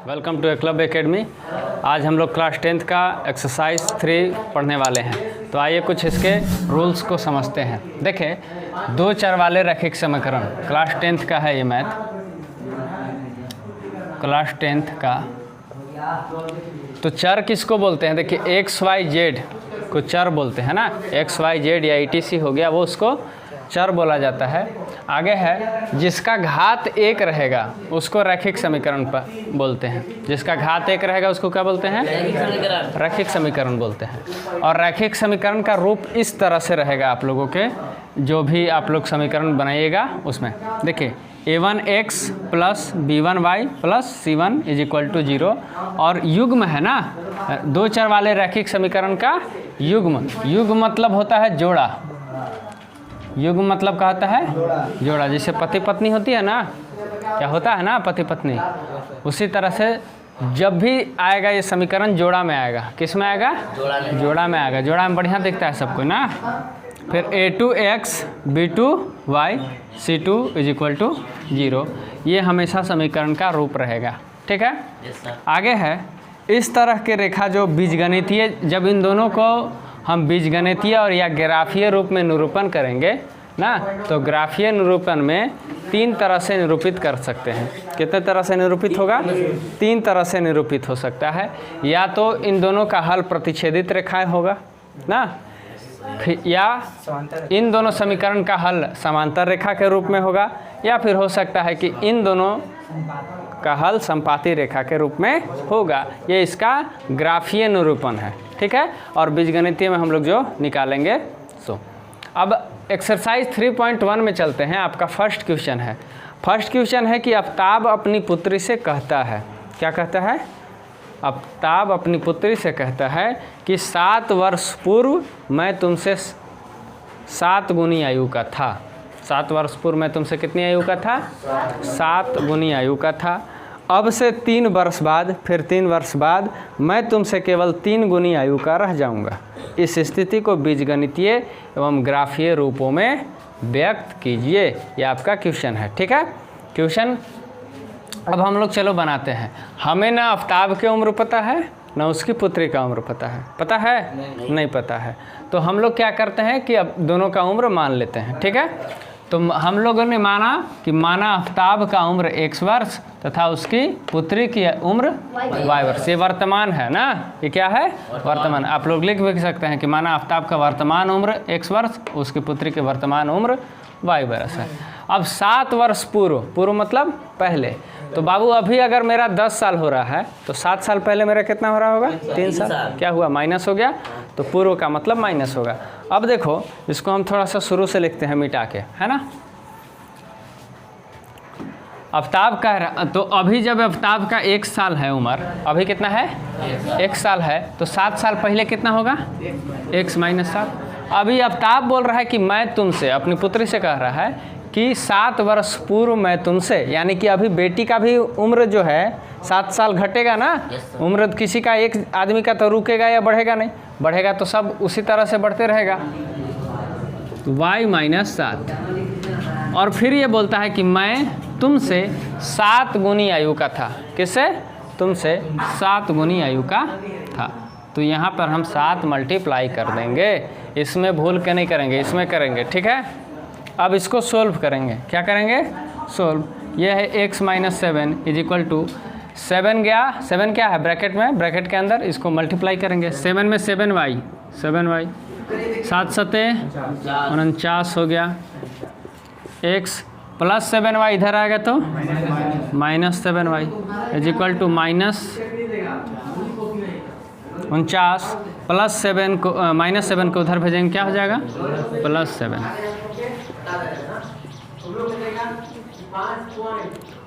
Welcome to club academy. आज हम लोग क्लास 10th का एक्सरसाइज 3 पढ़ने वाले हैं। तो आइए कुछ इसके रूल्स को समझते हैं। देखें, 2 चर वाले रैखिक समीकरण, क्लास 10th का है ये मैथ, क्लास 10th का। तो चर किसको बोलते हैं? देखिए एक्स वाई जेड को चर बोलते हैं ना, एक्स वाई जेड या ETC हो गया, वो उसको चर बोला जाता है। आगे है जिसका घात 1 रहेगा उसको रैखिक समीकरण पर बोलते हैं। जिसका घात 1 रहेगा उसको क्या बोलते हैं? रैखिक समीकरण बोलते हैं। और रैखिक समीकरण का रूप इस तरह से रहेगा आप लोगों के, जो भी आप लोग समीकरण बनाइएगा उसमें। देखिए a1x plus b1y plus c1 = 0। और युग्म है ना, 2 चर वाले रैखिक समीकरण का युग्म। युग्म मतलब होता है जोड़ा। युग्म मतलब क्या होता है? जोड़ा। जैसे पति पत्नी होती है ना, क्या होता है ना पति पत्नी, उसी तरह से जब भी आएगा ये समीकरण जोड़ा में आएगा। किस में आएगा? जोड़ा में आएगा। जोड़ा में बढ़िया दिखता है सबको ना। फिर a2x b2y c2 = 0। ये हमेशा समीकरण का रूप रहेगा। ठीक है। आगे है इस तरह के रेखा जो बीजगणितीय, जब इन दोनों को हम बीजगणितीय और या ग्राफीय रूप में निरूपण करेंगे ना, तो ग्राफीय निरूपण में 3 तरह से निरूपित कर सकते हैं। कितने तरह से निरूपित होगा? 3 तरह से निरूपित हो सकता है। या तो इन दोनों का हल प्रतिच्छेदित रेखाएं होगा ना, या इन दोनों समीकरण का हल समांतर रेखा के रूप में होगा, या फिर हो सकता है कि इन दोनों का हल संपाती रेखा के रूप में होगा। ये इसका ग्राफीय निरूपण है। ठीक है। और बीजगणितीय में हम लोग जो निकालेंगे सो। अब एक्सरसाइज 3.1 में चलते हैं। आपका फर्स्ट क्वेश्चन है। फर्स्ट क्वेश्चन है कि आफ्ताब अपनी पुत्री से कहता है, क्या कहता है? आफ्ताब अपनी पुत्री से कहता है कि 7 वर्ष पूर्व मैं तुमसे 7 गुनी आयु का था। 7 वर्ष पूर्व मैं तुमसे कितनी आयु का था? 7 गुनी आयु का था। अब से 3 वर्ष बाद, फिर 3 वर्ष बाद मैं तुमसे केवल 3 गुनी आयु का रह जाऊंगा। इस स्थिति को बीजगणितीय एवं ग्राफीय रूपों में व्यक्त कीजिए। यह आपका क्वेश्चन है। ठीक है। क्वेश्चन अब हम लोग चलो बनाते हैं। हमें ना आफ्ताब की उम्र पता है, ना उसकी पुत्री का उम्र पता है। पता है? नहीं पता है। तो हम लोग क्या करते हैं कि अब दोनों का उम्र मान लेते हैं। ठीक है। तो हम लोगों ने माना आफ्ताब का उम्र x वर्ष तथा उसकी पुत्री की उम्र y वर्ष। ये वर्तमान है ना, ये क्या है? वर्तमान। आप लोग लिख भी सकते हैं कि माना आफ्ताब का वर्तमान उम्र x वर्ष, उसकी पुत्री की वर्तमान उम्र y वर्ष है। अब 7 वर्ष पूर्व मतलब पहले। तो बाबू अभी अगर मेरा 10 साल हो रहा है तो 7 साल पहले मेरा कितना हो रहा होगा? 3 साल। क्या हुआ? माइनस हो गया। तो पूर्व का मतलब माइनस होगा। अब देखो इसको हम थोड़ा सा शुरू से लिखते हैं मिटा के, है ना। आफ्ताब कह रहा, तो अभी जब आफ्ताब का 1 साल है उम्र, अभी कितना है? 1 साल है। तो 7 साल पहले कितना होगा? x - 7। अभी आफ्ताब बोल रहा है कि मैं तुमसे, अपनी पुत्री से कह रहा है कि 7 वर्ष पूर्व मैं तुमसे, यानी कि अभी बेटी का भी उम्र जो है 7 साल घटेगा ना। उम्र किसी का, एक आदमी का तो रुकेगा या बढ़ेगा नहीं, बढ़ेगा तो सब उसी तरह से बढ़ते रहेगा। y - 7। और फिर ये बोलता है कि मैं तुमसे 7 गुनी आयु का था। किससे? तुमसे 7 गुनी आयु का था। तो यहाँ पर हम 7 मल्टीप्लाई कर देंगे। इसमें भूल के नहीं करेंगे, इसमें करेंगे। ठीक है। अब इसको सोल्व करेंगे। क्या करेंगे? सोल्व। ये है x - 7 = 7 गया, 7 क्या है? ब्रैकेट में, ब्रैकेट के अंदर इसको मल्टीप्लाई करेंगे। 7 में 7y 7 × 7 = 49 हो गया। x प्लस 7y इधर आएगा तो -7y = -49 प्लस 7 को -7 को उधर भेजेंगे, क्या हो जाएगा? +7।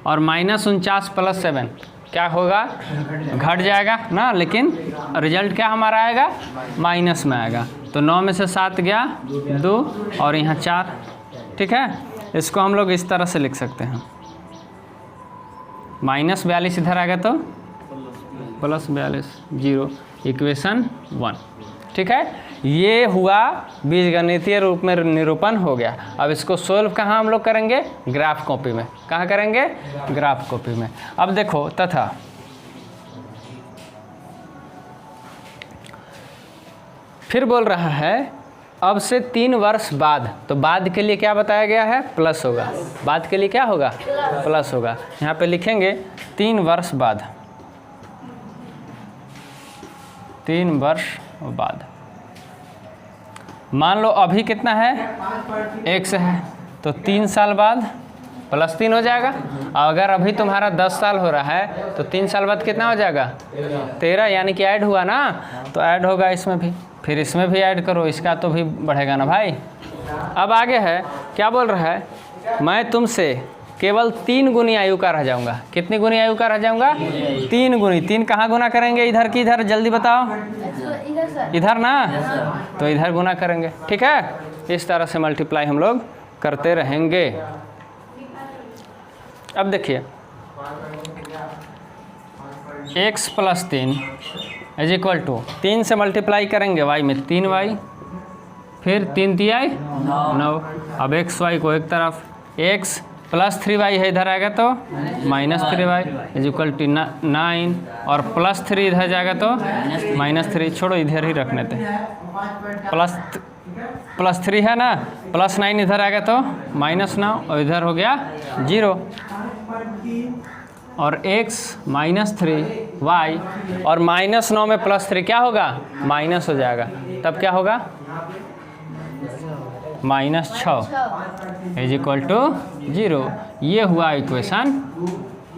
और -49 प्लस 7 क्या होगा? घट जाएगा ना, लेकिन रिजल्ट क्या हमारा आएगा? माइनस में आएगा। तो 9 में से 7 गया 2 और यहाँ 4। ठीक है। इसको हम लोग इस तरह से लिख सकते हैं, -42 इधर आएगा तो +42 0, इक्वेशन 1। ठीक है। ये हुआ बीजगणितीय रूप में निरूपण हो गया। अब इसको सोल्व कहाँ हम लोग करेंगे? ग्राफ कॉपी में। कहाँ करेंगे? ग्राफ कॉपी में। अब देखो, तथा फिर बोल रहा है अब से 3 वर्ष बाद, तो बाद के लिए क्या बताया गया है? प्लस होगा। बाद के लिए क्या होगा? प्लस होगा। यहाँ पे लिखेंगे 3 वर्ष बाद, 3 वर्ष बाद। मान लो अभी कितना है? x है, तो 3 साल बाद प्लस 3 हो जाएगा। और अगर अभी तुम्हारा 10 साल हो रहा है तो 3 साल बाद कितना हो जाएगा? 13, यानी कि ऐड हुआ ना, तो ऐड होगा इसमें भी, फिर इसमें भी ऐड करो, इसका तो भी बढ़ेगा ना भाई। अब आगे है, क्या बोल रहा है? मैं तुमसे केवल 3 गुनी आयु का रह जाऊंगा। कितनी गुनी आयु का रह जाऊंगा? 3 गुनी। 3 कहाँ गुना करेंगे? इधर की इधर, जल्दी बताओ। इधर ना, तो इधर गुना करेंगे। ठीक है, इस तरह से मल्टीप्लाई हम लोग करते रहेंगे। अब देखिए x + 3 = 3 से मल्टीप्लाई करेंगे y में 3y, फिर 3 तिहाई 9। अब x y को एक तरफ, x + 3y है, इधर आएगा तो -3y = 9, और +3 इधर जाएगा तो -3। छोड़ो, इधर ही रखने थे, +3 है ना, +9 इधर आएगा तो -9, और इधर हो गया 0। और x -3y, और -9 में +3 क्या होगा? माइनस हो जाएगा, तब क्या होगा? -6 = 0। ये हुआ इक्वेशन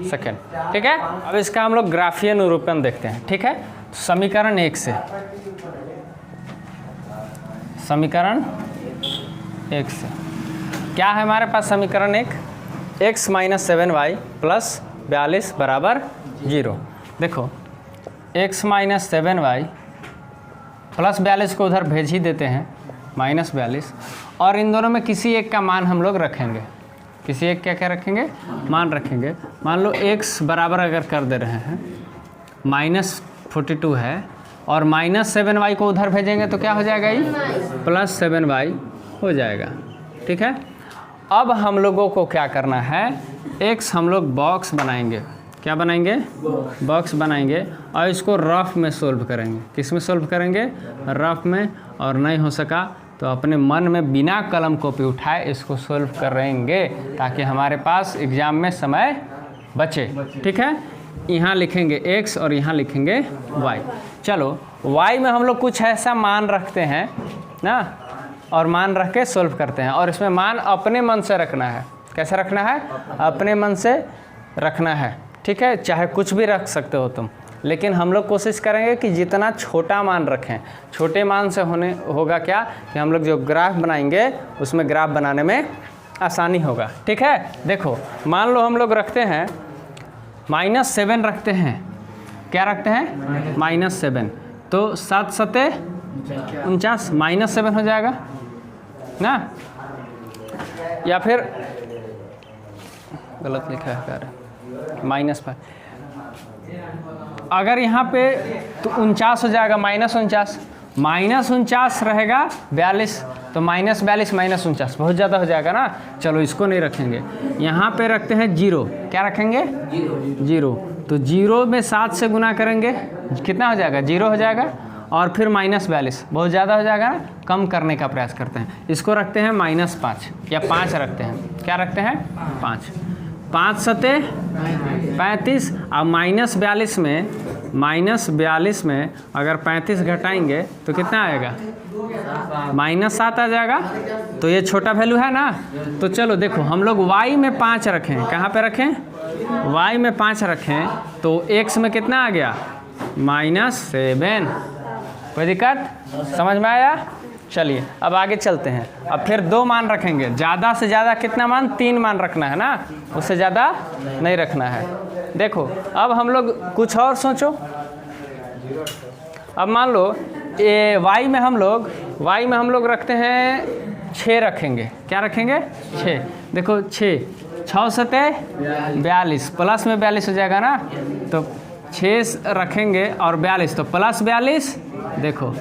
सेकेंड। ठीक है, अब इसका हम लोग ग्राफीय निरूपण देखते हैं। ठीक है, समीकरण 1 से, समीकरण 1 से क्या है हमारे पास? समीकरण 1, x - 7y + 42 = 0। देखो x - 7y + 42 को उधर भेज ही देते हैं, -42, और इन दोनों में किसी एक का मान हम लोग रखेंगे। किसी एक क्या क्या रखेंगे? मान रखेंगे। मान लो x बराबर अगर कर दे रहे हैं -42 है, और -7y को उधर भेजेंगे तो क्या हो जाएगा? ये +7y हो जाएगा। ठीक है, अब हम लोगों को क्या करना है? x हम लोग बॉक्स बनाएंगे। क्या बनाएंगे? बॉक्स बनाएंगे, और इसको रफ में सोल्व करेंगे। किस में सोल्व करेंगे? रफ में। और नहीं हो सका तो अपने मन में बिना कलम कॉपी उठाए इसको सोल्व करेंगे, ताकि हमारे पास एग्ज़ाम में समय बचे। ठीक है, यहाँ लिखेंगे x और यहाँ लिखेंगे y। चलो y में हम लोग कुछ ऐसा मान रखते हैं ना, और मान रख के सोल्व करते हैं। और इसमें मान अपने मन से रखना है। कैसे रखना है? अपने मन से रखना है। ठीक है, चाहे कुछ भी रख सकते हो तुम, लेकिन हम लोग कोशिश करेंगे कि जितना छोटा मान रखें। छोटे मान से होगा क्या कि हम लोग जो ग्राफ बनाएंगे उसमें ग्राफ बनाने में आसानी होगा। ठीक है, देखो मान लो हम लोग रखते हैं -7 रखते हैं। क्या रखते हैं? -7, तो 7 7 49, -7 हो जाएगा ना, या फिर गलत लिखा है यार, -5। अगर यहाँ पे तो 49 हो जाएगा, -49 रहेगा 42, तो -42 -49 बहुत ज़्यादा हो जाएगा ना। चलो इसको नहीं रखेंगे, यहाँ पे रखते हैं 0। क्या रखेंगे? 0। तो 0 में 7 से गुना करेंगे, कितना हो जाएगा? 0 हो जाएगा, और फिर -42 बहुत ज़्यादा हो जाएगा ना, कम करने का प्रयास करते हैं। इसको रखते हैं -5 या 5 रखते हैं। क्या रखते हैं? 5। 5 7 35, और -42 में अगर 35 घटाएंगे तो कितना आएगा? -7 आ जाएगा। तो ये छोटा वैल्यू है ना, तो चलो देखो हम लोग y में 5 रखें। कहाँ पे रखें? y में 5 रखें, तो x में कितना आ गया? -7। कोई दिक्कत? समझ में आया? चलिए अब आगे चलते हैं। अब फिर 2 मान रखेंगे। ज़्यादा से ज़्यादा कितना मान? 3 मान रखना है ना, उससे ज़्यादा नहीं रखना है। देखो अब हम लोग कुछ और सोचो। अब मान लो y में हम लोग रखते हैं 6 रखेंगे। क्या रखेंगे? 6। देखो 6 7 42, प्लस में 42 हो जाएगा ना, तो 6 रखेंगे और 42, तो +42। देखो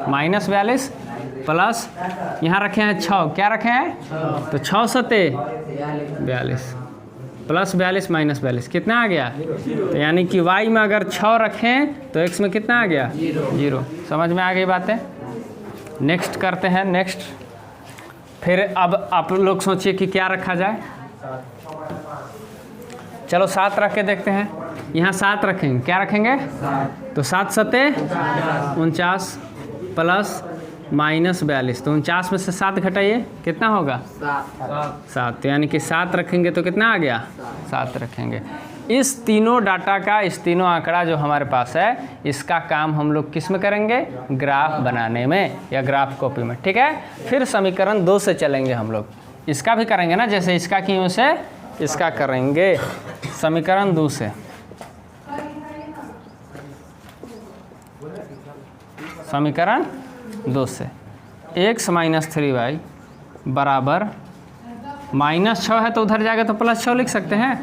-42 प्लस यहाँ रखे हैं 6। क्या रखे हैं? तो 6 7 42, +42 -42 कितना आ गया? तो यानी कि y में अगर 6 रखें तो x में कितना आ गया? 0। समझ में आ गई बातें? नेक्स्ट करते हैं। नेक्स्ट फिर अब आप लोग सोचिए कि क्या रखा जाए। चलो 7 रख के देखते हैं। यहाँ 7 रखेंगे, क्या रखेंगे? तो 7 सत्ते 49 प्लस माइनस 42, तो 49 में से 7 घटाइए, कितना होगा? 7। तो यानी कि 7 रखेंगे तो कितना आ गया? 7 रखेंगे। इस तीनों डाटा का, इस तीनों आंकड़ा जो हमारे पास है, इसका काम हम लोग किस में करेंगे? ग्राफ बनाने में या ग्राफ कॉपी में, ठीक है। फिर समीकरण 2 से चलेंगे हम लोग। इसका भी करेंगे ना, जैसे इसका किए वैसे इसका करेंगे। समीकरण 2 से, समीकरण 2 से x माइनस 3y बराबर -6 है तो उधर जाएगा तो +6 लिख सकते हैं।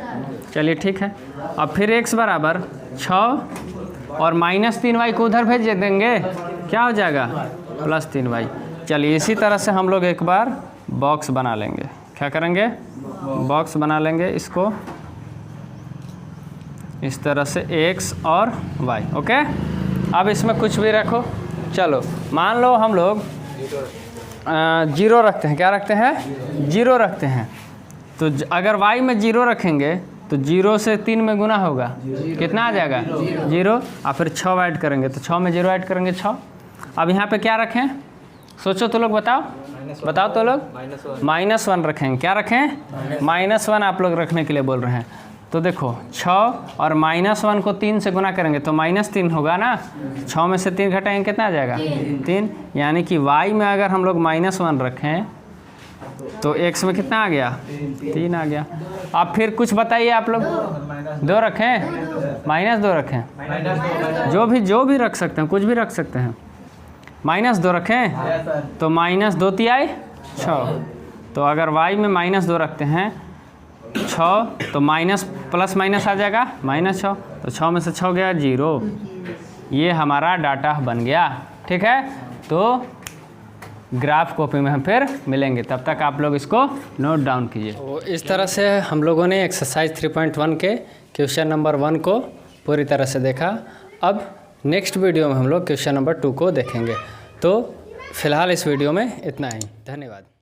चलिए ठीक है। अब फिर x बराबर 6 और -3y को उधर भेज देंगे, क्या हो जाएगा? +3y। चलिए इसी तरह से हम लोग एक बार बॉक्स बना लेंगे। क्या करेंगे? बॉक्स बना लेंगे इसको इस तरह से x और y। ओके, अब इसमें कुछ भी रखो। चलो मान लो हम लोग 0 रखते हैं। क्या रखते हैं? 0 रखते हैं। तो अगर y में 0 रखेंगे तो 0 से 3 में गुना होगा, कितना आ जाएगा? 0। और फिर 6 ऐड करेंगे तो 6 में 0 ऐड करेंगे 6। अब यहाँ पे क्या रखें? सोचो तो लोग, बताओ तो लोग। -1 रखेंगे। क्या रखें? -1 आप लोग रखने के लिए बोल रहे हैं। तो देखो 6 और -1 को 3 से गुना करेंगे तो -3 होगा ना। 6 में से 3 घटाएंगे, कितना आ जाएगा? 3। यानी कि y में अगर हम लोग -1 रखें तो x में कितना आ गया? 3 आ गया। अब फिर कुछ बताइए आप लोग। 2 रखें? -2 रखें? जो भी रख सकते हैं, कुछ भी रख सकते हैं। -2 रखें तो -2 तिहाई 6। तो अगर y में -2 रखते हैं 6 तो माइनस प्लस माइनस आ जाएगा -6। तो 6 में से 6 गया 0। ये हमारा डाटा बन गया, ठीक है। तो ग्राफ कॉपी में हम फिर मिलेंगे, तब तक आप लोग इसको नोट डाउन कीजिए। तो इस तरह से हम लोगों ने एक्सरसाइज 3.1 के क्वेश्चन नंबर 1 को पूरी तरह से देखा। अब नेक्स्ट वीडियो में हम लोग क्वेश्चन नंबर 2 को देखेंगे। तो फिलहाल इस वीडियो में इतना ही। धन्यवाद।